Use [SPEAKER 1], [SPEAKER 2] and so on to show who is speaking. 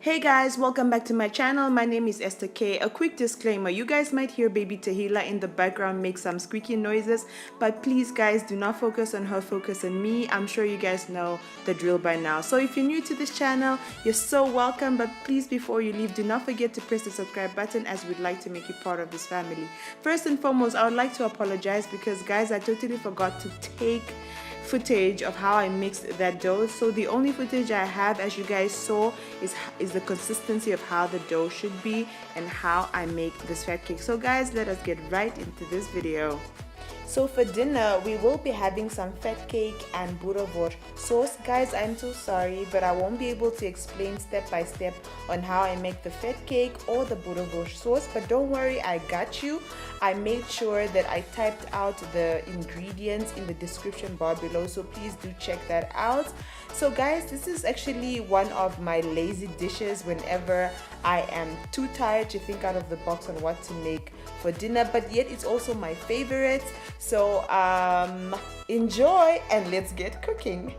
[SPEAKER 1] Hey guys, welcome back to my channel. My name is Esther K. A quick disclaimer, you guys might hear baby Tahila in the background make some squeaky noises, but please guys, do not focus on her, focus on me. I'm sure you guys know the drill by now. So if you're new to this channel, you're so welcome, but please before you leave, do not forget to press the subscribe button as we'd like to make you part of this family. First and foremost, I would like to apologize because guys, I totally forgot to take footage of how I mixed that dough. So the only footage I have, as you guys saw, is the consistency of how the dough should be and how I make this fat cake. So guys, let us get right into this video. So for dinner, we will be having some fat cake and Boerewors sauce. Guys, I'm so sorry, but I won't be able to explain step by step on how I make the fat cake or the Boerewors sauce, but don't worry, I got you. I made sure that I typed out the ingredients in the description bar below, so please do check that out. So guys, this is actually one of my lazy dishes whenever I am too tired to think out of the box on what to make for dinner, but yet it's also my favorite. So enjoy and let's get cooking.